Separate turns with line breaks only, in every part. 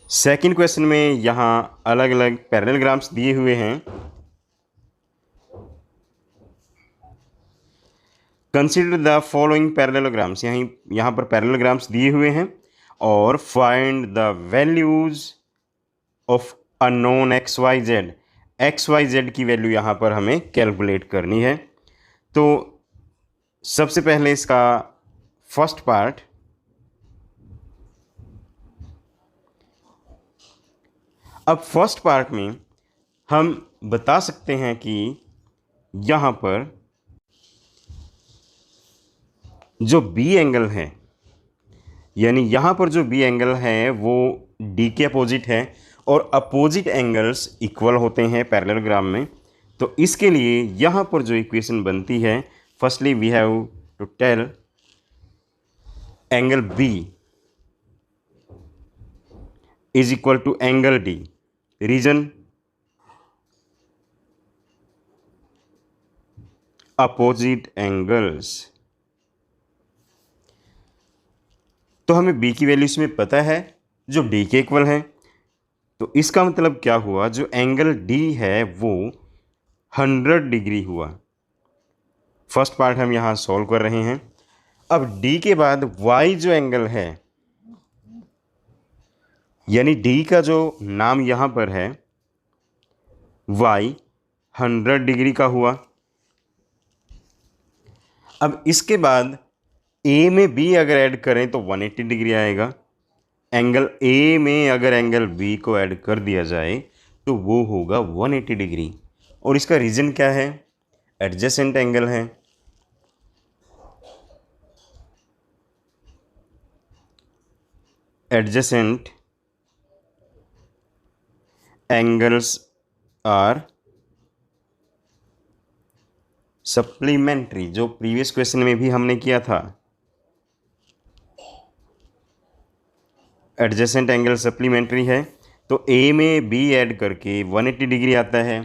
Second question में यहाँ अलग अलग पैरेललोग्राम्स दिए हुए हैं। कंसिडर द फॉलोइंग पैरेललोग्राम्स, यहाँ पर पैरेललोग्राम्स दिए हुए हैं और find the values of unknown X Y Z की वैल्यू यहाँ पर हमें कैलकुलेट करनी है। तो सबसे पहले इसका फर्स्ट पार्ट, अब फर्स्ट पार्ट में हम बता सकते हैं कि यहाँ पर जो बी एंगल है, यानी यहाँ पर जो बी एंगल है वो डी के अपोजिट है और अपोजिट एंगल्स इक्वल होते हैं पैरेललोग्राम में। तो इसके लिए यहाँ पर जो इक्वेशन बनती है, firstly we have to tell angle B is equal to angle D. Reason opposite angles. तो हमें बी की वैल्यू इसमें पता है जो डी के इक्वल है। तो इसका मतलब क्या हुआ, जो एंगल डी है वो 100 डिग्री हुआ। फर्स्ट पार्ट हम यहाँ सॉल्व कर रहे हैं। अब डी के बाद वाई जो एंगल है, यानी डी का जो नाम यहाँ पर है वाई 100 डिग्री का हुआ। अब इसके बाद ए में बी अगर ऐड करें तो 180 डिग्री आएगा। एंगल ए में अगर एंगल बी को ऐड कर दिया जाए तो वो होगा 180 डिग्री। और इसका रीज़न क्या है, एडजेसेंट एंगल है। एडजेसेंट एंगल्स आर सप्लीमेंट्री, जो प्रीवियस क्वेश्चन में भी हमने किया था। एडजेसेंट एंगल सप्लीमेंट्री है तो ए में बी ऐड करके 180 डिग्री आता है।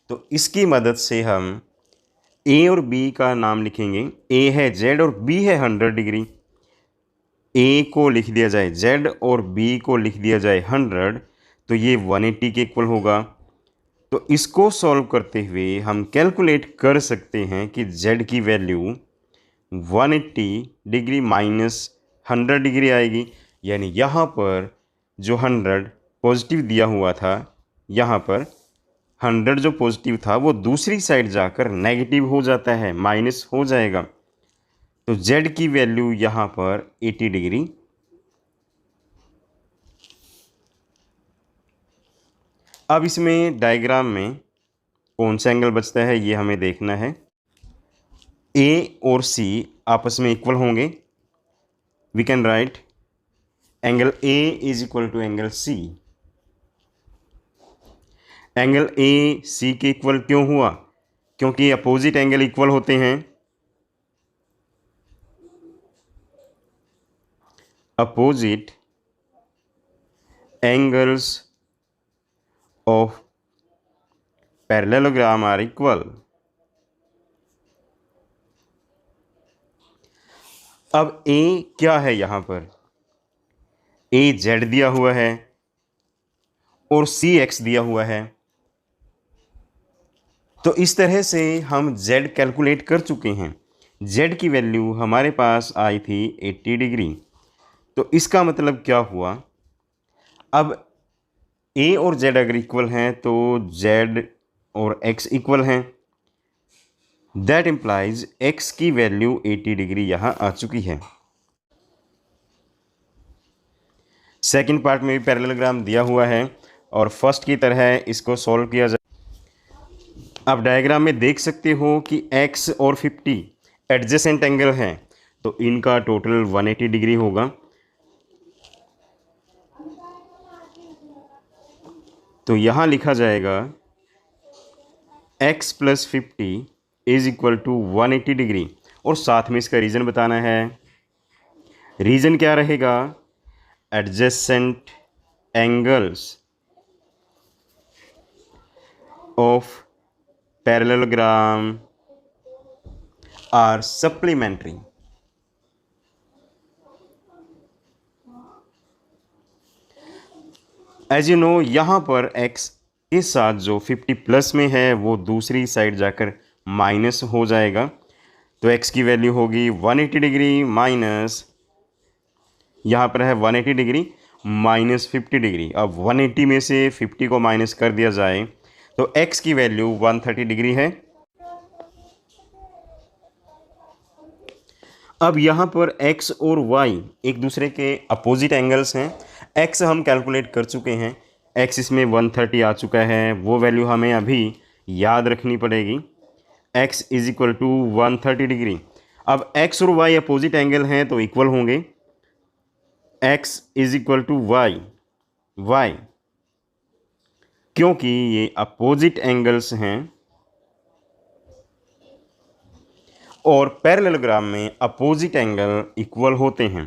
तो इसकी मदद से हम ए और बी का नाम लिखेंगे। ए है जेड और बी है 100 डिग्री। ए को लिख दिया जाए जेड और बी को लिख दिया जाए 100, तो ये 180 के इक्वल होगा। तो इसको सॉल्व करते हुए हम कैलकुलेट कर सकते हैं कि जेड की वैल्यू 180 डिग्री माइनस 100 डिग्री आएगी। यानी यहाँ पर जो 100 पॉजिटिव दिया हुआ था, यहाँ पर 100 जो पॉजिटिव था वो दूसरी साइड जाकर नेगेटिव हो जाता है, माइनस हो जाएगा। तो z की वैल्यू यहाँ पर 80 डिग्री। अब इसमें डायग्राम में कौन सा एंगल बचता है ये हमें देखना है। a और c आपस में इक्वल होंगे। We can write angle a is equal to angle c। Angle A C के इक्वल क्यों हुआ, क्योंकि अपोजिट एंगल इक्वल होते हैं। Opposite angles of parallelogram are equal. अब ए क्या है, यहाँ पर ए जेड दिया हुआ है और सी एक्स दिया हुआ है। तो इस तरह से हम z कैलकुलेट कर चुके हैं। z की वैल्यू हमारे पास आई थी 80 डिग्री। तो इसका मतलब क्या हुआ, अब a और z अगर इक्वल हैं तो z और x इक्वल हैं। दैट इम्प्लाइज x की वैल्यू 80 डिग्री यहाँ आ चुकी है। सेकंड पार्ट में भी पैरेललोग्राम दिया हुआ है और फर्स्ट की तरह इसको सॉल्व किया जाए। आप डायग्राम में देख सकते हो कि x और 50 एडजेसेंट एंगल हैं, तो इनका टोटल 180 डिग्री होगा। तो यहाँ लिखा जाएगा x plus 50 is equal to 180 degree और साथ में इसका रीज़न बताना है। रीज़न क्या रहेगा, adjacent angles of parallelogram are supplementary. As you know यहाँ पर x के साथ जो 50 प्लस में है वो दूसरी साइड जाकर माइनस हो जाएगा। तो x की वैल्यू होगी 180 डिग्री माइनस, यहाँ पर है 180 डिग्री माइनस 50 डिग्री। अब 180 में से 50 को माइनस कर दिया जाए तो x की वैल्यू 130 डिग्री है। अब यहाँ पर x और y एक दूसरे के अपोजिट एंगल्स हैं। x हम कैलकुलेट कर चुके हैं, x इसमें 130 आ चुका है, वो वैल्यू हमें अभी याद रखनी पड़ेगी। x is equal to 130 degree. अब x और y अपोजिट एंगल हैं तो इक्वल होंगे। x is equal to y क्योंकि ये अपोजिट एंगल्स हैं और पैरेललोग्राम में अपोजिट एंगल इक्वल होते हैं।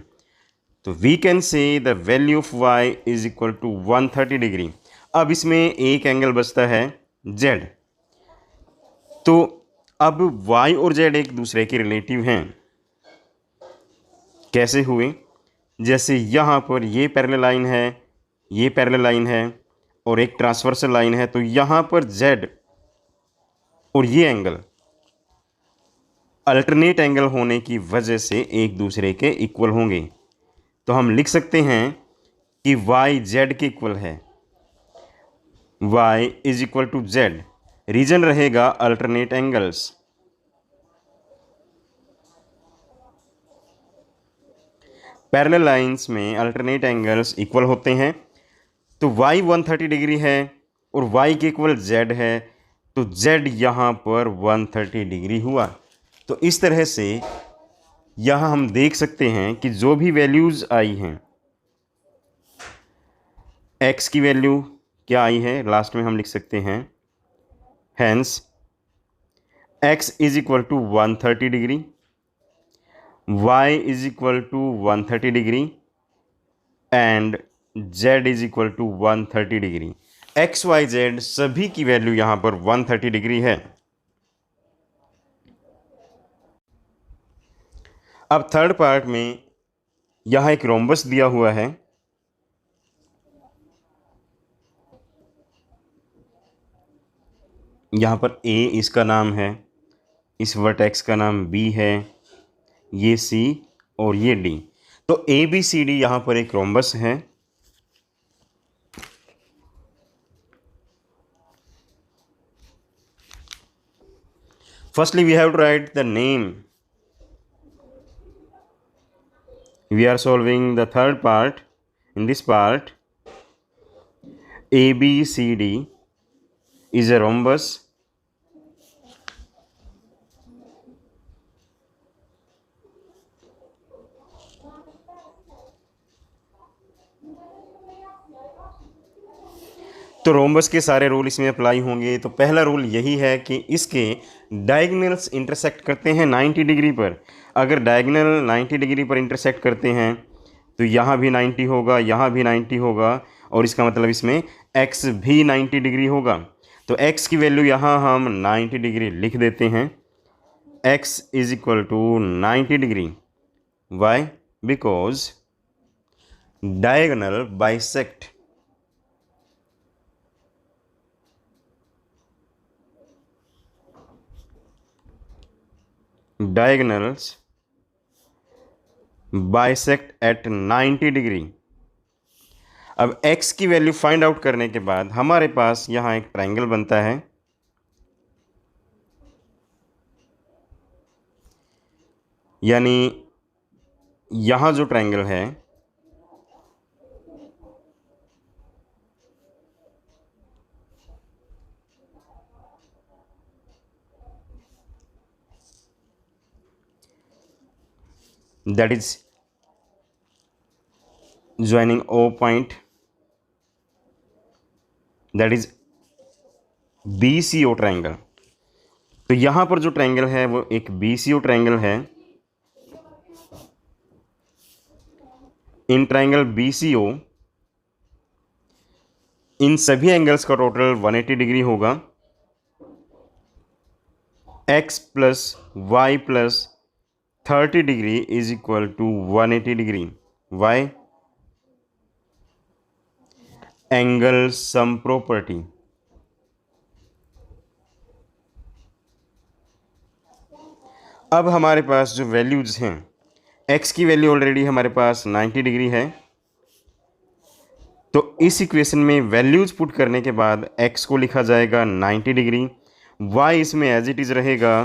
तो we can say the value of y is equal to 130 degree. अब इसमें एक एंगल बचता है z। तो अब y और z एक दूसरे के रिलेटिव हैं। कैसे हुए? जैसे यहाँ पर ये पैरेलल लाइन है, ये पैरेलल लाइन है और एक ट्रांसवर्सल लाइन है, तो यहाँ पर z और ये एंगल अल्टरनेट एंगल होने की वजह से एक दूसरे के इक्वल होंगे। तो हम लिख सकते हैं कि y z के इक्वल है, y is equal to z। Reason रहेगा अल्टरनेट एंगल्स। पैरेलल लाइंस में अल्टरनेट एंगल्स इक्वल होते हैं। तो y 130 डिग्री है और y के इक्वल z है, तो z यहाँ पर 130 डिग्री हुआ। तो इस तरह से यहाँ हम देख सकते हैं कि जो भी वैल्यूज़ आई हैं, x की वैल्यू क्या आई है लास्ट में हम लिख सकते हैं, hence x is equal to 130 degree, y is equal to 130 degree and z is equal to 130 degree. x y z सभी की वैल्यू यहाँ पर 130 डिग्री है। अब थर्ड पार्ट में यहाँ एक रोम्बस दिया हुआ है। यहाँ पर A इसका नाम है, इस वर्टेक्स का नाम B है, ये C और ये D। तो ABCD यहाँ पर एक रोम्बस है। Firstly we have to write the name. We are solving the third part. In this part, ABCD is a rhombus. तो रोम्बस के सारे रूल इसमें अप्लाई होंगे। तो पहला रूल यही है कि इसके डायगोनल्स इंटरसेक्ट करते हैं 90 डिग्री पर। अगर डायगोनल 90 डिग्री पर इंटरसेक्ट करते हैं तो यहाँ भी 90 होगा, यहाँ भी 90 होगा और इसका मतलब इसमें x भी 90 डिग्री होगा। तो x की वैल्यू यहाँ हम 90 डिग्री लिख देते हैं, x is equal to 90 degree. Why? Because diagonal bisect diagonals bisect at 90 degree. अब x की वैल्यू फाइंड आउट करने के बाद हमारे पास यहाँ एक ट्रायंगल बनता है। यानी यहाँ जो ट्रायंगल है that is joining O point, that is BCO triangle. तो यहाँ पर जो ट्रायंगल है वो एक BCO ट्रायंगल है। इन ट्रायंगल BCO इन सभी एंगल्स का टोटल 180 डिग्री होगा। x plus y plus 30 degree is equal to 180 degree. Why? Angle sum property. अब हमारे पास जो वैल्यूज़ हैं, x की वैल्यू ऑलरेडी हमारे पास 90 डिग्री है, तो इस इक्वेशन में वैल्यूज़ पुट करने के बाद x को लिखा जाएगा 90 डिग्री, y इसमें एज इट इज़ रहेगा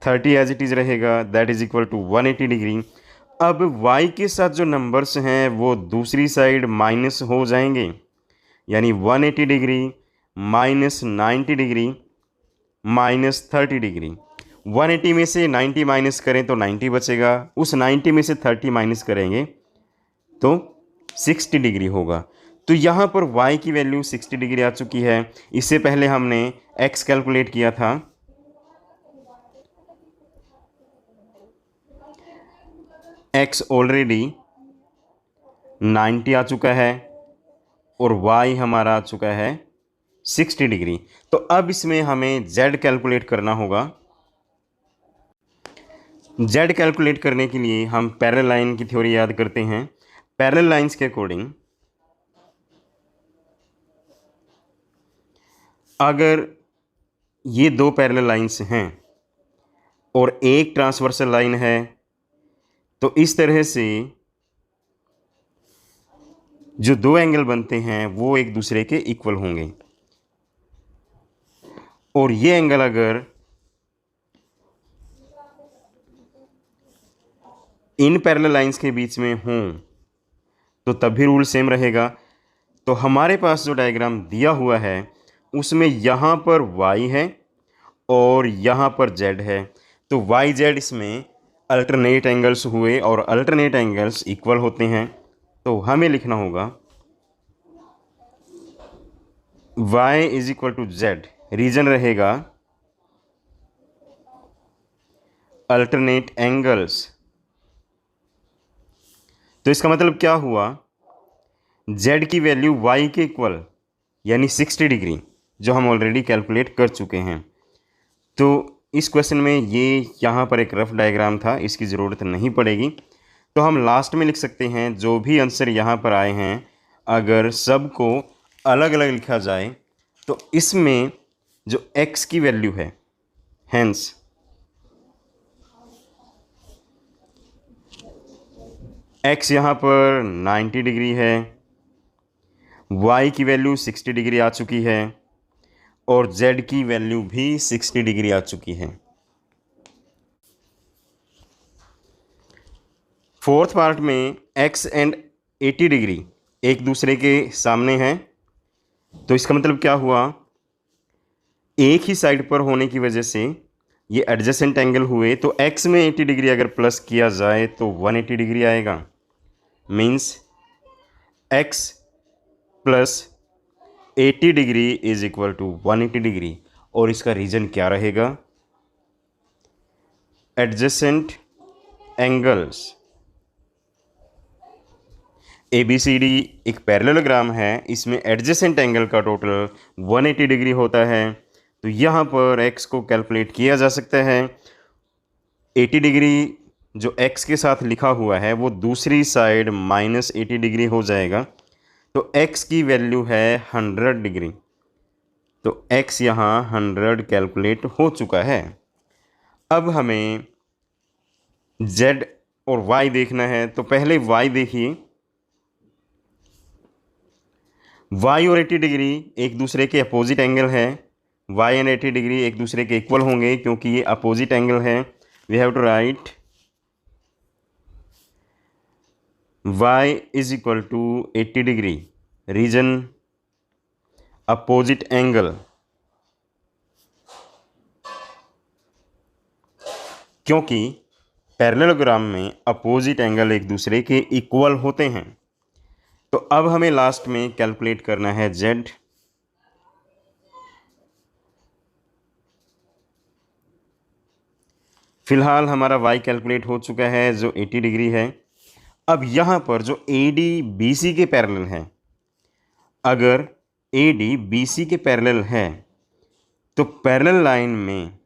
30 एज इट इज़ रहेगा, that is equal to 180 degree. अब y के साथ जो नंबर्स हैं वो दूसरी साइड माइनस हो जाएंगे, यानी 180 degree minus 90 degree minus 30 degree. 180 में से 90 माइनस करें तो 90 बचेगा, उस 90 में से 30 माइनस करेंगे तो 60 डिग्री होगा। तो यहाँ पर y की वैल्यू 60 डिग्री आ चुकी है। इससे पहले हमने x कैलकुलेट किया था, x ऑलरेडी 90 आ चुका है और y हमारा आ चुका है 60 डिग्री। तो अब इसमें हमें z कैलकुलेट करना होगा। z कैलकुलेट करने के लिए हम पैरेलल लाइन की थ्योरी याद करते हैं। पैरेलल लाइंस के अकॉर्डिंग अगर ये दो पैरेलल लाइंस हैं और एक ट्रांसवर्सल लाइन है, तो इस तरह से जो दो एंगल बनते हैं वो एक दूसरे के इक्वल होंगे, और ये एंगल अगर इन पैरेलल लाइंस के बीच में हों तो तब भी रूल सेम रहेगा। तो हमारे पास जो डायग्राम दिया हुआ है उसमें यहाँ पर y है और यहाँ पर z है, तो y z इसमें अल्टरनेट एंगल्स हुए और अल्टरनेट एंगल्स इक्वल होते हैं। तो हमें लिखना होगा y is equal to z, reason रहेगा अल्टरनेट एंगल्स। तो इसका मतलब क्या हुआ, z की वैल्यू y के इक्वल यानी 60 डिग्री, जो हम ऑलरेडी कैलकुलेट कर चुके हैं। तो इस क्वेश्चन में ये यहाँ पर एक रफ डायग्राम था, इसकी ज़रूरत नहीं पड़ेगी। तो हम लास्ट में लिख सकते हैं जो भी आंसर यहाँ पर आए हैं, अगर सब को अलग अलग लिखा जाए तो इसमें जो x की वैल्यू है, हेंस x यहाँ पर 90 डिग्री है, y की वैल्यू 60 डिग्री आ चुकी है और z की वैल्यू भी 60 डिग्री आ चुकी है। फोर्थ पार्ट में x एंड 80 डिग्री एक दूसरे के सामने हैं, तो इसका मतलब क्या हुआ, एक ही साइड पर होने की वजह से ये एडजेसेंट एंगल हुए, तो x में 80 डिग्री अगर प्लस किया जाए तो 180 डिग्री आएगा। Means x plus 80 degree is equal to 180 degree. और इसका रीजन क्या रहेगा, एडजेसेंट एंगल्स। ABCD एक पैरेललोग्राम है, इसमें एडजेसेंट एंगल का टोटल 180 डिग्री होता है। तो यहाँ पर x को कैलकुलेट किया जा सकता है। 80 डिग्री जो x के साथ लिखा हुआ है वो दूसरी साइड माइनस 80 डिग्री हो जाएगा, तो x की वैल्यू है 100 डिग्री। तो x यहाँ 100 कैलकुलेट हो चुका है। अब हमें z और y देखना है, तो पहले y देखिए। y और 80 डिग्री एक दूसरे के अपोजिट एंगल है, y एंड 80 डिग्री एक दूसरे के इक्वल होंगे क्योंकि ये अपोजिट एंगल है। We have to write y is equal to 80 degree, reason opposite angle. क्योंकि पैरेललोग्राम में अपोजिट एंगल एक दूसरे के इक्वल होते हैं। तो अब हमें लास्ट में कैलकुलेट करना है z। फिलहाल हमारा y कैलकुलेट हो चुका है जो 80 डिग्री है। अब यहाँ पर जो AD BC के पैरेलल है, अगर AD BC के पैरेलल है तो पैरेलल लाइन में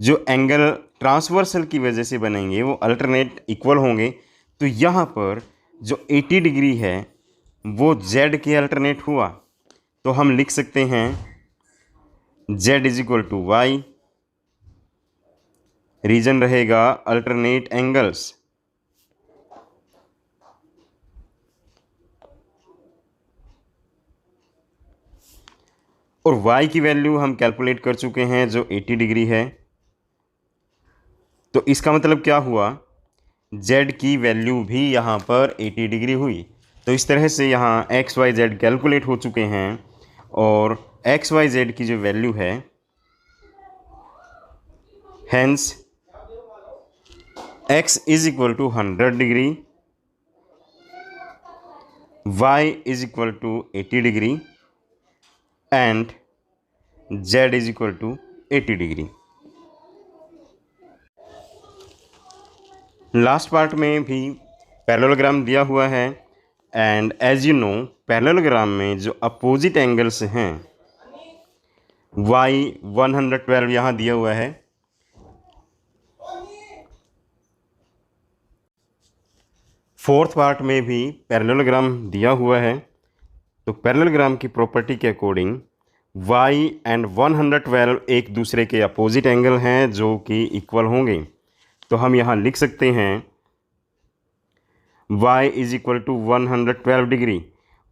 जो एंगल ट्रांसवर्सल की वजह से बनेंगे वो अल्टरनेट इक्वल होंगे। तो यहाँ पर जो 80 डिग्री है वो z के अल्टरनेट हुआ, तो हम लिख सकते हैं z is equal to y, reason रहेगा अल्टरनेट एंगल्स, और y की वैल्यू हम कैलकुलेट कर चुके हैं जो 80 डिग्री है। तो इसका मतलब क्या हुआ, z की वैल्यू भी यहाँ पर 80 डिग्री हुई। तो इस तरह से यहाँ x y z कैलकुलेट हो चुके हैं, और x y z की जो वैल्यू है, hence x is equal to 100 degree, y is equal to 80 degree and z is equal to 80 degree. Last part में भी पैरेललोग्राम दिया हुआ है, and as you know parallelogram में जो अपोजिट एंगल्स हैं, y 112 यहाँ दिया हुआ है, फोर्थ पार्ट में भी पैरेललोग्राम दिया हुआ है। तो पैरेललोग्राम की प्रॉपर्टी के अकॉर्डिंग y एंड 112 एक दूसरे के अपोजिट एंगल हैं जो कि इक्वल होंगे। तो हम यहाँ लिख सकते हैं y is equal to 112 degree,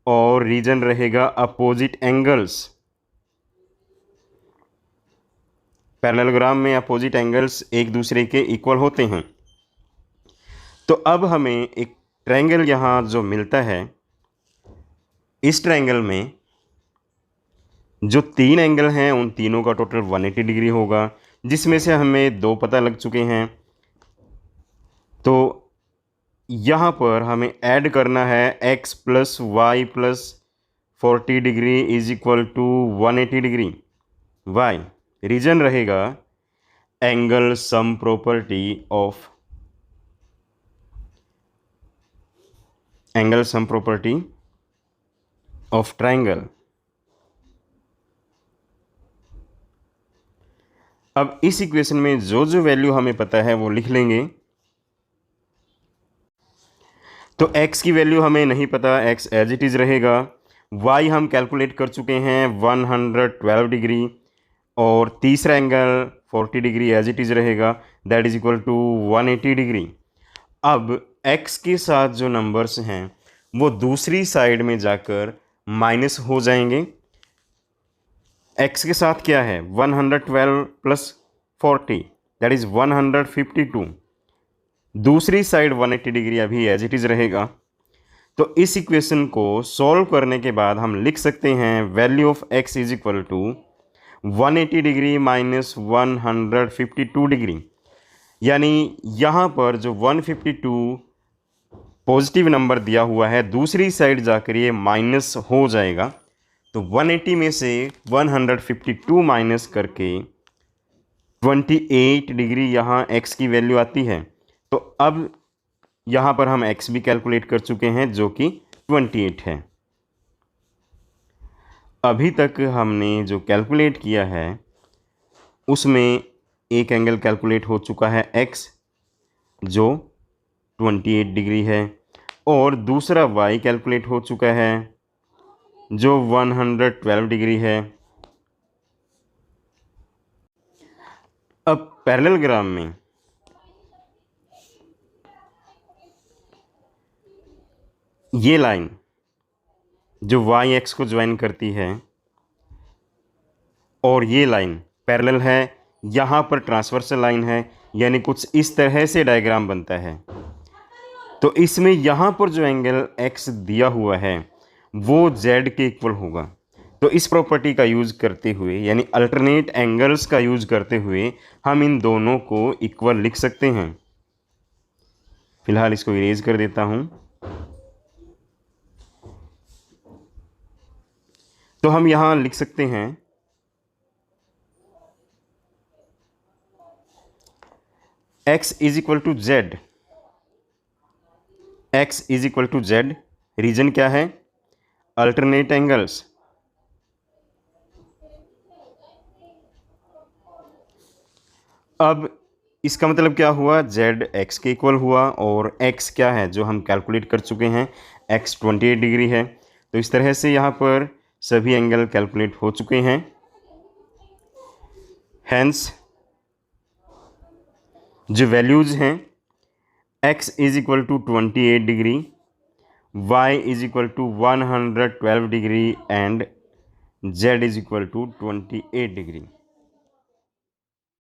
और रीजन रहेगा अपोजिट एंगल्स। पैरेललोग्राम में अपोजिट एंगल्स एक दूसरे के इक्वल होते हैं। तो अब हमें एक ट्रायंगल यहाँ जो मिलता है, इस ट्रायंगल में जो तीन एंगल हैं उन तीनों का टोटल 180 डिग्री होगा, जिसमें से हमें दो पता लग चुके हैं। तो यहाँ पर हमें ऐड करना है x plus y plus 40 degree is equal to 180 degree. y reason रहेगा angle sum property of triangle. अब इस इक्वेशन में जो जो वैल्यू हमें पता है वो लिख लेंगे। तो x की वैल्यू हमें नहीं पता, x एज इट इज़ रहेगा। y हम कैलकुलेट कर चुके हैं 112 डिग्री, और तीसरा angle 40 degree as it is रहेगा, that is equal to 180 degree. अब x के साथ जो नंबर्स हैं वो दूसरी साइड में जाकर माइनस हो जाएंगे। x के साथ क्या है, 112 प्लस 40 दैट इज़ 152। दूसरी साइड 180 डिग्री अभी एज इट इज़ रहेगा। तो इस इक्वेशन को सॉल्व करने के बाद हम लिख सकते हैं value of x is equal to 180 degree minus 152 degree, यानी यहाँ पर जो 152 पॉजिटिव नंबर दिया हुआ है, दूसरी साइड जाकर ये माइनस हो जाएगा। तो 180 में से 152 माइनस करके 28 डिग्री यहाँ x की वैल्यू आती है। तो अब यहाँ पर हम x भी कैलकुलेट कर चुके हैं जो कि 28 है। अभी तक हमने जो कैलकुलेट किया है उसमें एक एंगल कैलकुलेट हो चुका है x जो 28 डिग्री है, और दूसरा y कैलकुलेट हो चुका है जो 112 डिग्री है। अब पैरेललोग्राम में ये लाइन जो y x को ज्वाइन करती है और ये लाइन पैरेलल है, यहाँ पर ट्रांसवर्सल लाइन है, यानी कुछ इस तरह से डायग्राम बनता है। तो इसमें यहाँ पर जो एंगल x दिया हुआ है वो z के इक्वल होगा। तो इस प्रॉपर्टी का यूज़ करते हुए, यानी अल्टरनेट एंगल्स का यूज़ करते हुए, हम इन दोनों को इक्वल लिख सकते हैं। फिलहाल इसको इरेज कर देता हूँ। तो हम यहाँ लिख सकते हैं x is equal to z, x is equal to z, reason क्या है, अल्टरनेट एंगल्स। अब इसका मतलब क्या हुआ, z x के इक्वल हुआ, और x क्या है जो हम कैलकुलेट कर चुके हैं, x 28 डिग्री है। तो इस तरह से यहाँ पर सभी एंगल कैलकुलेट हो चुके हैं। हैंस जो वैल्यूज़ हैं, x is equal to 28 degree, y is equal to 112 degree and z is equal to 28 degree.